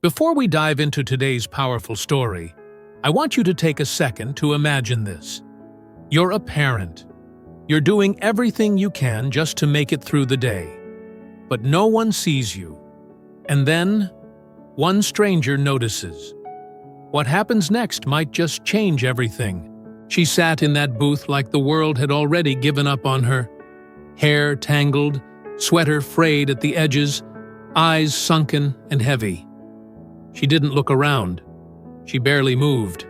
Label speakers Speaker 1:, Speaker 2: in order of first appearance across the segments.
Speaker 1: Before we dive into today's powerful story, I want you to take a second to imagine this. You're a parent. You're doing everything you can just to make it through the day. But no one sees you. And then, one stranger notices. What happens next might just change everything. She sat in that booth like the world had already given up on her. Hair tangled, sweater frayed at the edges, eyes sunken and heavy. She didn't look around. She barely moved.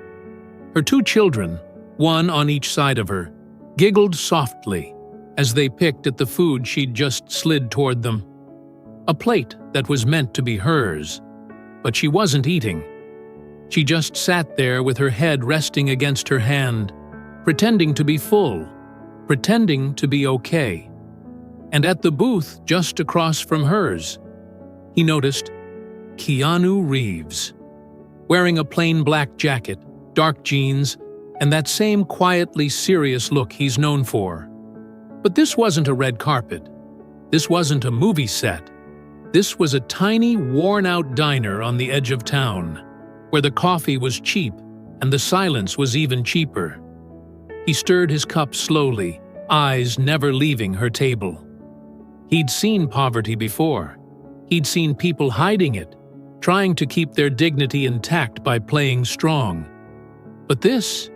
Speaker 1: Her two children, one on each side of her, giggled softly as they picked at the food she'd just slid toward them. A plate that was meant to be hers, but she wasn't eating. She just sat there with her head resting against her hand, pretending to be full, pretending to be okay. And at the booth just across from hers, he noticed Keanu Reeves, wearing a plain black jacket, dark jeans, and that same quietly serious look he's known for. But this wasn't a red carpet. This wasn't a movie set. This was a tiny, worn-out diner on the edge of town, where the coffee was cheap and the silence was even cheaper. He stirred his cup slowly, eyes never leaving her table. He'd seen poverty before. He'd seen people hiding it, trying to keep their dignity intact by playing strong. But this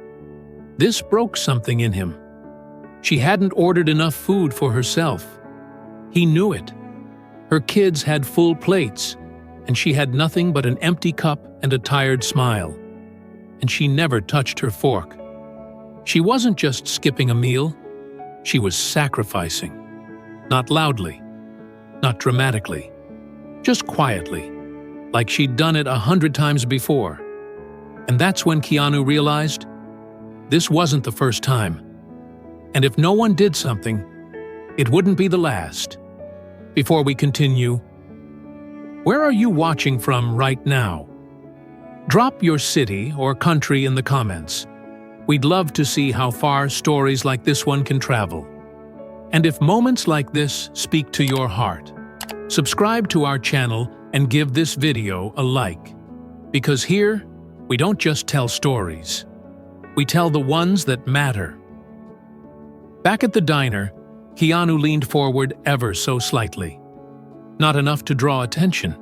Speaker 1: broke something in him. She hadn't ordered enough food for herself. He knew it. Her kids had full plates, and she had nothing but an empty cup and a tired smile. And she never touched her fork. She wasn't just skipping a meal, she was sacrificing. Not loudly, not dramatically, just quietly, like she'd done it 100 times before. And that's when Keanu realized this wasn't the first time. And if no one did something, it wouldn't be the last. Before we continue, where are you watching from right now? Drop your city or country in the comments. We'd love to see how far stories like this one can travel. And if moments like this speak to your heart, subscribe to our channel and give this video a like. Because here, we don't just tell stories. We tell the ones that matter. Back at the diner, Keanu leaned forward ever so slightly. Not enough to draw attention,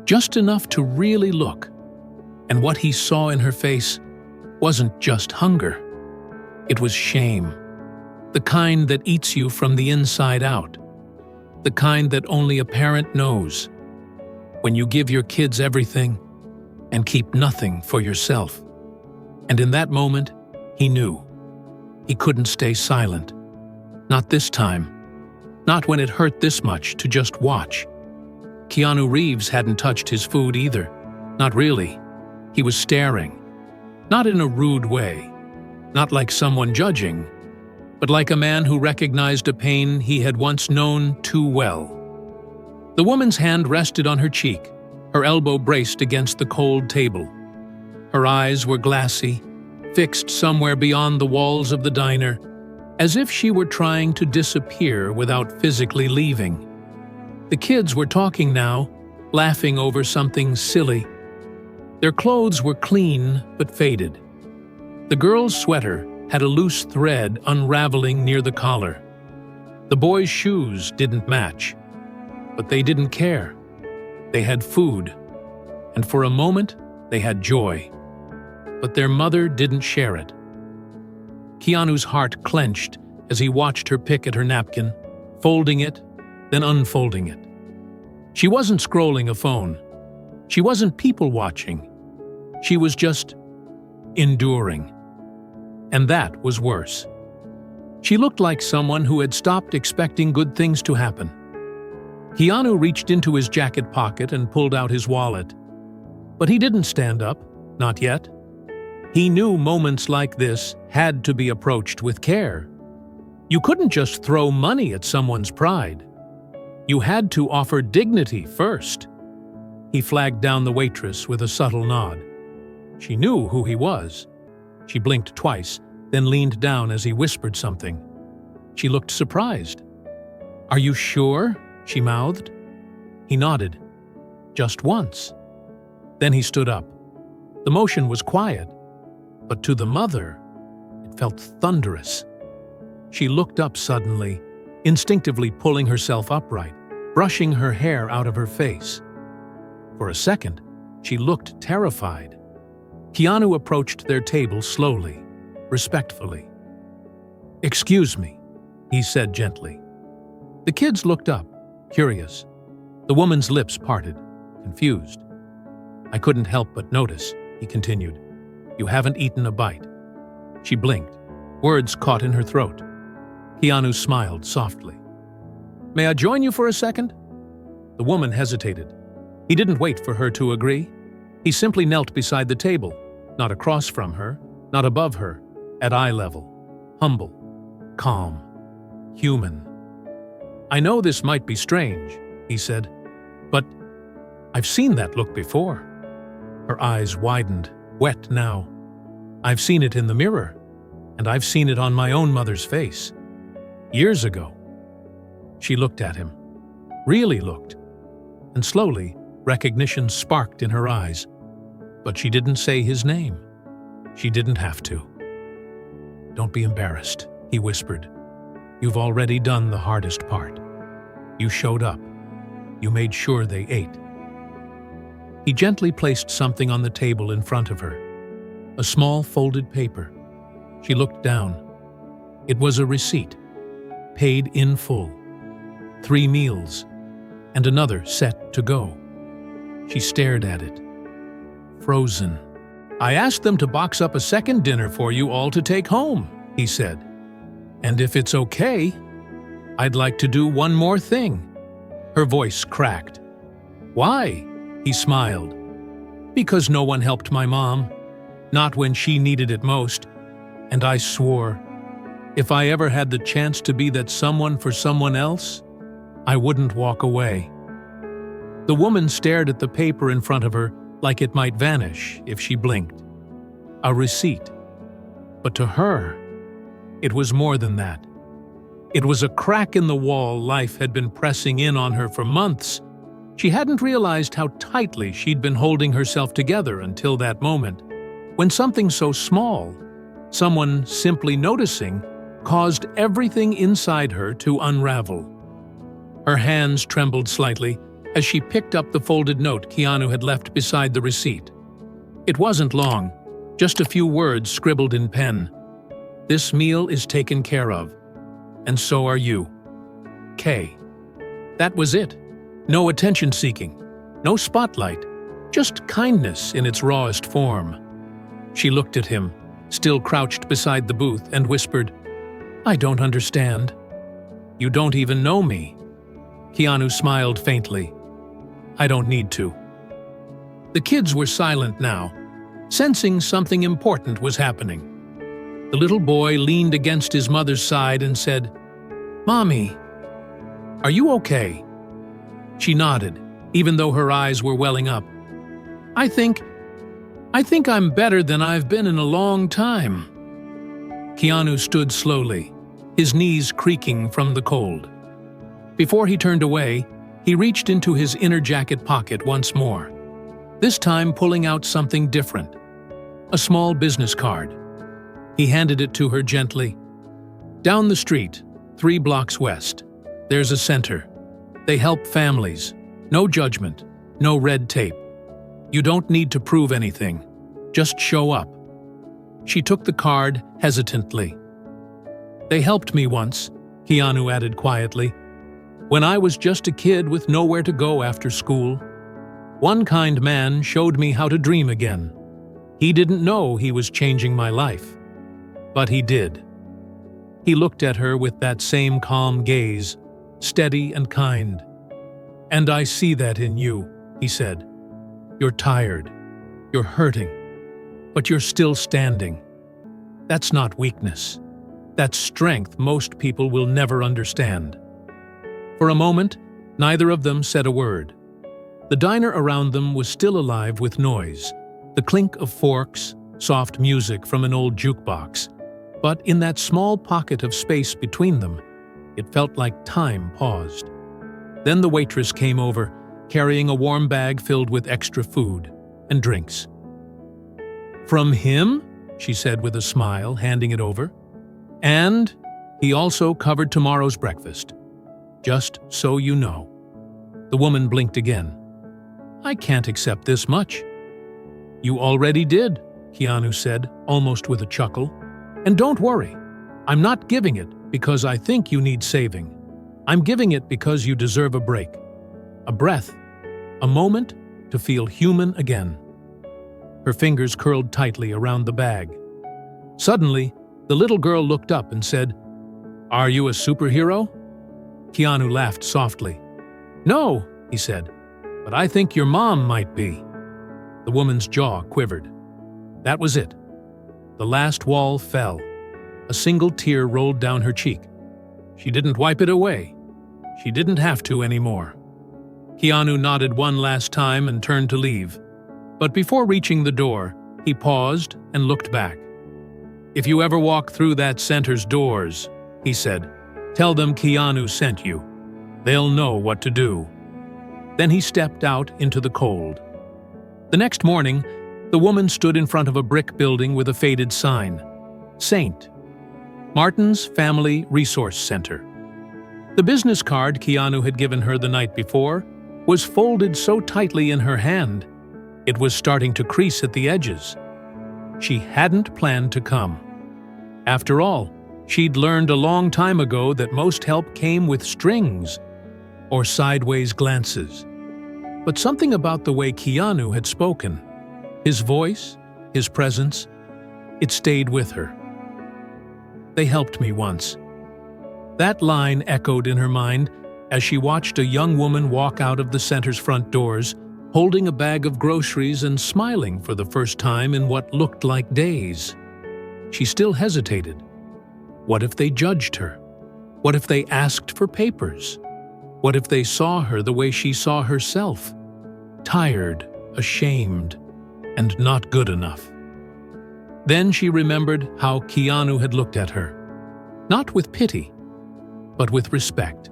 Speaker 1: just enough to really look. And what he saw in her face wasn't just hunger. It was shame. The kind that eats you from the inside out. The kind that only a parent knows. When you give your kids everything and keep nothing for yourself. And in that moment, he knew. He couldn't stay silent. Not this time. Not when it hurt this much to just watch. Keanu Reeves hadn't touched his food either. Not really. He was staring. Not in a rude way. Not like someone judging. But like a man who recognized a pain he had once known too well. The woman's hand rested on her cheek, her elbow braced against the cold table. Her eyes were glassy, fixed somewhere beyond the walls of the diner, as if she were trying to disappear without physically leaving. The kids were talking now, laughing over something silly. Their clothes were clean but faded. The girl's sweater had a loose thread unraveling near the collar. The boy's shoes didn't match, but they didn't care. They had food, and for a moment they had joy. But their mother didn't share it. Keanu's heart clenched as he watched her pick at her napkin, folding it, then unfolding it. She wasn't scrolling a phone. She wasn't people-watching. She was just enduring. And that was worse. She looked like someone who had stopped expecting good things to happen. Keanu reached into his jacket pocket and pulled out his wallet. But he didn't stand up, not yet. He knew moments like this had to be approached with care. You couldn't just throw money at someone's pride. You had to offer dignity first. He flagged down the waitress with a subtle nod. She knew who he was. She blinked twice, then leaned down as he whispered something. She looked surprised. "Are you sure?" she mouthed. He nodded. "Just once." Then he stood up. The motion was quiet, but to the mother, it felt thunderous. She looked up suddenly, instinctively pulling herself upright, brushing her hair out of her face. For a second, she looked terrified. Keanu approached their table slowly, respectfully. "Excuse me," he said gently. The kids looked up, curious. The woman's lips parted, confused. "I couldn't help but notice," he continued. "You haven't eaten a bite." She blinked, words caught in her throat. Keanu smiled softly. "May I join you for a second?" The woman hesitated. He didn't wait for her to agree. He simply knelt beside the table, not across from her, not above her, at eye level, humble, calm, human. "I know this might be strange," he said, "but I've seen that look before." Her eyes widened, wet now. "I've seen it in the mirror, and I've seen it on my own mother's face. Years ago." She looked at him, really looked, and slowly recognition sparked in her eyes. But she didn't say his name. She didn't have to. "Don't be embarrassed," he whispered. "You've already done the hardest part. You showed up. You made sure they ate." He gently placed something on the table in front of her. A small folded paper. She looked down. It was a receipt, paid in full. 3 meals, and another set to go. She stared at it, frozen. "I asked them to box up a second dinner for you all to take home," he said. "And if it's okay, I'd like to do one more thing." Her voice cracked. "Why?" He smiled. "Because no one helped my mom, not when she needed it most. And I swore, if I ever had the chance to be that someone for someone else, I wouldn't walk away." The woman stared at the paper in front of her like it might vanish if she blinked. A receipt. But to her, it was more than that. It was a crack in the wall life had been pressing in on her for months. She hadn't realized how tightly she'd been holding herself together until that moment, when something so small, someone simply noticing, caused everything inside her to unravel. Her hands trembled slightly as she picked up the folded note Keanu had left beside the receipt. It wasn't long, just a few words scribbled in pen. "This meal is taken care of, and so are you. K." That was it. No attention-seeking, no spotlight, just kindness in its rawest form. She looked at him, still crouched beside the booth, and whispered, "I don't understand. You don't even know me." Keanu smiled faintly. "I don't need to." The kids were silent now, sensing something important was happening. The little boy leaned against his mother's side and said, "Mommy, are you okay?" She nodded, even though her eyes were welling up. I think I'm better than I've been in a long time." Keanu stood slowly, his knees creaking from the cold. Before he turned away, he reached into his inner jacket pocket once more, this time pulling out something different. A small business card. He handed it to her gently. "Down the street, 3 blocks west, there's a center. They help families. No judgment, no red tape. You don't need to prove anything. Just show up." She took the card hesitantly. "They helped me once," Keanu added quietly, "when I was just a kid with nowhere to go after school. One kind man showed me how to dream again. He didn't know he was changing my life, but he did." He looked at her with that same calm gaze, steady and kind. "And I see that in you," he said. "You're tired. You're hurting. But you're still standing. That's not weakness. That's strength most people will never understand." For a moment, neither of them said a word. The diner around them was still alive with noise, the clink of forks, soft music from an old jukebox. But in that small pocket of space between them, it felt like time paused. Then the waitress came over, carrying a warm bag filled with extra food, and drinks. "From him?" she said with a smile, handing it over. "And he also covered tomorrow's breakfast. Just so you know." The woman blinked again. "I can't accept this much." "You already did," Keanu said, almost with a chuckle. "And don't worry, I'm not giving it because I think you need saving. I'm giving it because you deserve a break. A breath, a moment to feel human again." Her fingers curled tightly around the bag. Suddenly, the little girl looked up and said, "Are you a superhero?" Keanu laughed softly. "No," he said, "but I think your mom might be." The woman's jaw quivered. That was it. The last wall fell. A single tear rolled down her cheek. She didn't wipe it away. She didn't have to anymore. Keanu nodded one last time and turned to leave. But before reaching the door, he paused and looked back. "If you ever walk through that center's doors," he said, "tell them Keanu sent you. They'll know what to do." Then he stepped out into the cold. The next morning, the woman stood in front of a brick building with a faded sign. Saint. Martin's Family Resource Center. The business card Keanu had given her the night before was folded so tightly in her hand, it was starting to crease at the edges. She hadn't planned to come. After all, she'd learned a long time ago that most help came with strings or sideways glances. But something about the way Keanu had spoken, his voice, his presence, it stayed with her. "They helped me once." That line echoed in her mind as she watched a young woman walk out of the center's front doors, holding a bag of groceries and smiling for the first time in what looked like days. She still hesitated. What if they judged her? What if they asked for papers? What if they saw her the way she saw herself? Tired, ashamed, and not good enough. Then she remembered how Keanu had looked at her. Not with pity, but with respect.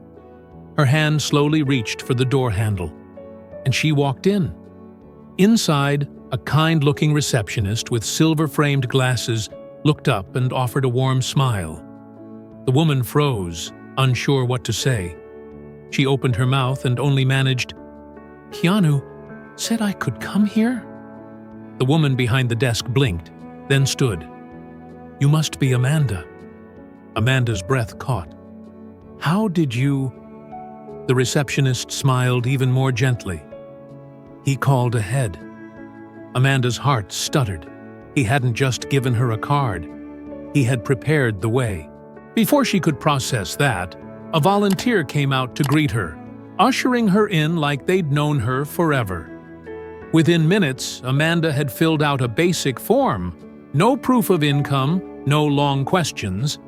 Speaker 1: Her hand slowly reached for the door handle, and she walked in. Inside, a kind-looking receptionist with silver-framed glasses looked up and offered a warm smile. The woman froze, unsure what to say. She opened her mouth and only managed, "Keanu said I could come here?" The woman behind the desk blinked, then stood. "You must be Amanda." Amanda's breath caught. "How did you—" The receptionist smiled even more gently. "He called ahead." Amanda's heart stuttered. He hadn't just given her a card. He had prepared the way. Before she could process that, a volunteer came out to greet her, ushering her in like they'd known her forever. Within minutes, Amanda had filled out a basic form, no proof of income, no long questions,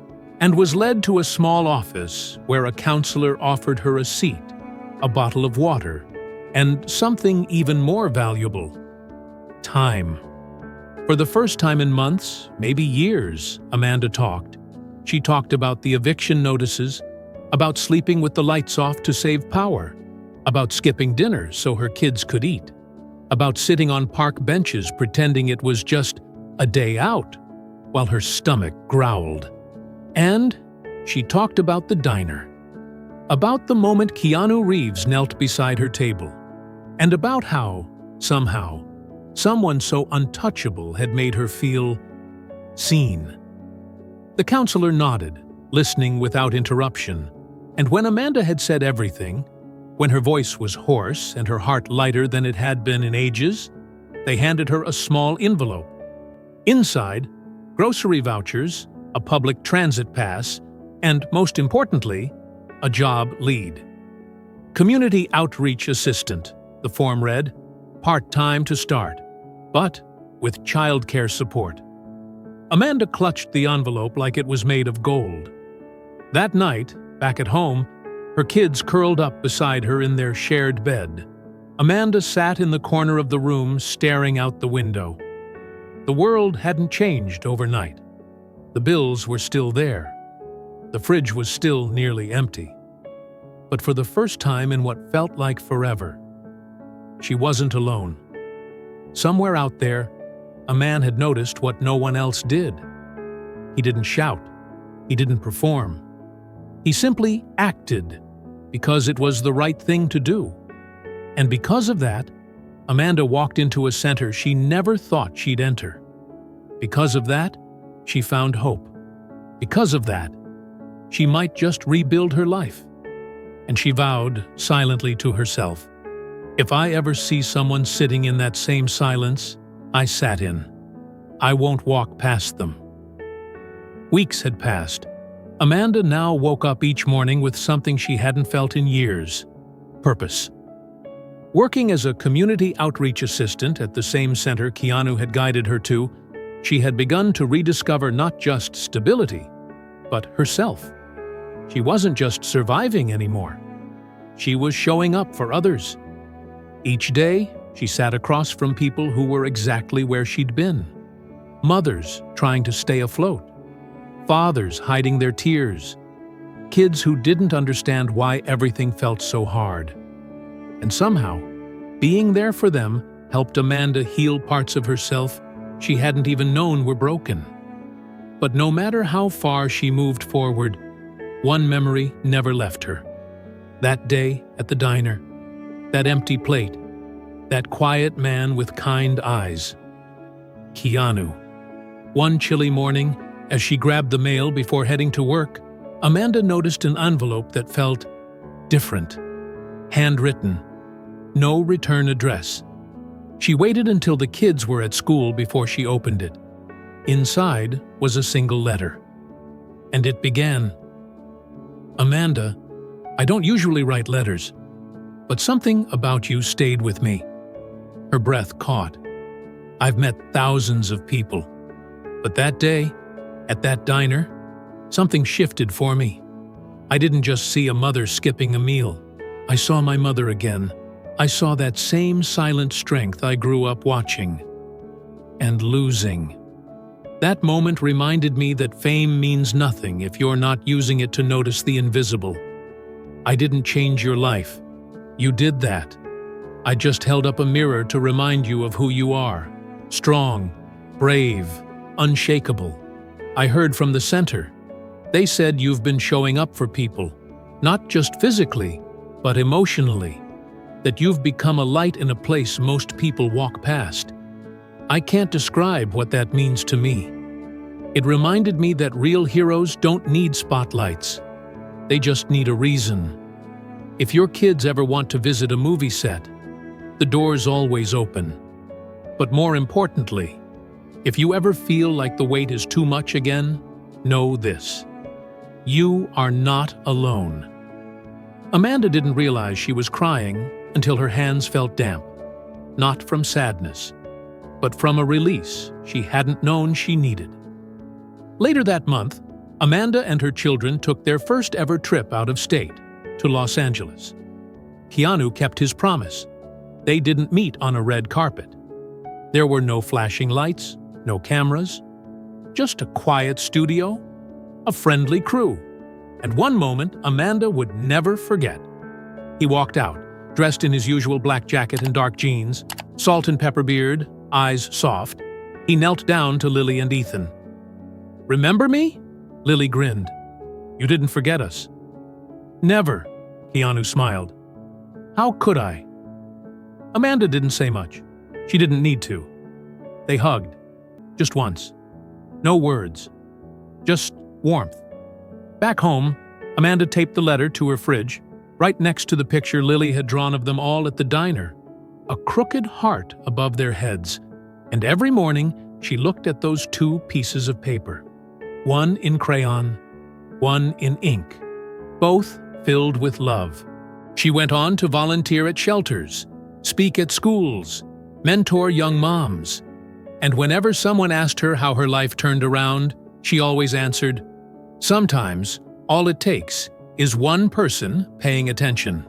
Speaker 1: and was led to a small office where a counselor offered her a seat, a bottle of water, and something even more valuable: time. For the first time in months, maybe years, Amanda talked. She talked about the eviction notices, about sleeping with the lights off to save power, about skipping dinner so her kids could eat, about sitting on park benches pretending it was just a day out, while her stomach growled. And she talked about the diner, about the moment Keanu Reeves knelt beside her table, and about how, somehow, someone so untouchable had made her feel seen. The counselor nodded, listening without interruption, and when Amanda had said everything, when her voice was hoarse and her heart lighter than it had been in ages, they handed her a small envelope. Inside, grocery vouchers, a public transit pass, and, most importantly, a job lead. Community Outreach Assistant, the form read, part-time to start, but with childcare support. Amanda clutched the envelope like it was made of gold. That night, back at home, her kids curled up beside her in their shared bed. Amanda sat in the corner of the room staring out the window. The world hadn't changed overnight. The bills were still there. The fridge was still nearly empty. But for the first time in what felt like forever, she wasn't alone. somewhere out there, a man had noticed what no one else did. He didn't shout. He didn't perform. He simply acted because it was the right thing to do. And because of that, Amanda walked into a center she never thought she'd enter. Because of that, she found hope. Because of that, she might just rebuild her life. And she vowed silently to herself, if I ever see someone sitting in that same silence I sat in, I won't walk past them. Weeks had passed. Amanda now woke up each morning with something she hadn't felt in years: purpose. Working as a community outreach assistant at the same center Keanu had guided her to, she had begun to rediscover not just stability, but herself. She wasn't just surviving anymore. She was showing up for others. Each day, she sat across from people who were exactly where she'd been. Mothers trying to stay afloat. Fathers hiding their tears. Kids who didn't understand why everything felt so hard. And somehow, being there for them helped Amanda heal parts of herself she hadn't even known were broken. But no matter how far she moved forward, one memory never left her. That day at the diner, that empty plate, that quiet man with kind eyes. Keanu. One chilly morning, as she grabbed the mail before heading to work, Amanda noticed an envelope that felt different. Handwritten. No return address. She waited until the kids were at school before she opened it. Inside was a single letter. And it began, Amanda, I don't usually write letters, but something about you stayed with me. Her breath caught. I've met thousands of people, but that day, at that diner, something shifted for me. I didn't just see a mother skipping a meal. I saw my mother again. I saw that same silent strength I grew up watching and losing. That moment reminded me that fame means nothing if you're not using it to notice the invisible. I didn't change your life. You did that. I just held up a mirror to remind you of who you are. Strong, brave, unshakable. I heard from the center. They said you've been showing up for people, not just physically, but emotionally. That you've become a light in a place most people walk past. I can't describe what that means to me. It reminded me that real heroes don't need spotlights. They just need a reason. If your kids ever want to visit a movie set, the door's always open. But more importantly, if you ever feel like the weight is too much again, know this. You are not alone. Amanda didn't realize she was crying until her hands felt damp, not from sadness, but from a release she hadn't known she needed. Later that month, Amanda and her children took their first ever trip out of state, to Los Angeles. Keanu kept his promise. They didn't meet on a red carpet. There were no flashing lights, no cameras, just a quiet studio, a friendly crew, and one moment Amanda would never forget. He walked out, dressed in his usual black jacket and dark jeans, salt and pepper beard, eyes soft. He knelt down to Lily and Ethan. "Remember me?" Lily grinned. "You didn't forget us." "Never," Keanu smiled. "How could I?" Amanda didn't say much. She didn't need to. They hugged. Just once. No words. Just warmth. Back home, Amanda taped the letter to her fridge, right next to the picture Lily had drawn of them all at the diner. A crooked heart above their heads. And every morning, she looked at those two pieces of paper. One in crayon, one in ink. Both filled with love. She went on to volunteer at shelters, speak at schools, mentor young moms. And whenever someone asked her how her life turned around, she always answered, "Sometimes all it takes is one person paying attention."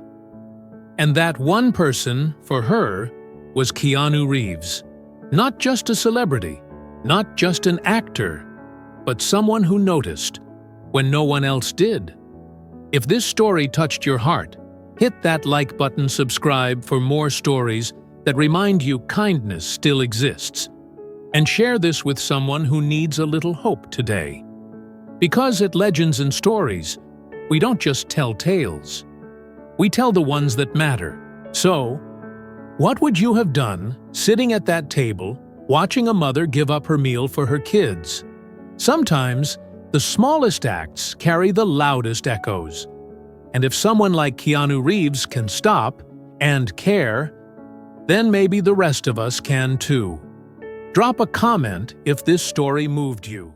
Speaker 1: And that one person, for her, was Keanu Reeves. Not just a celebrity, not just an actor, but someone who noticed when no one else did. If this story touched your heart, hit that like button, subscribe for more stories, that remind you kindness still exists. And share this with someone who needs a little hope today. Because at Legends and Stories, we don't just tell tales. We tell the ones that matter. So, what would you have done sitting at that table, watching a mother give up her meal for her kids? Sometimes, the smallest acts carry the loudest echoes. And if someone like Keanu Reeves can stop and care, then maybe the rest of us can too. Drop a comment if this story moved you.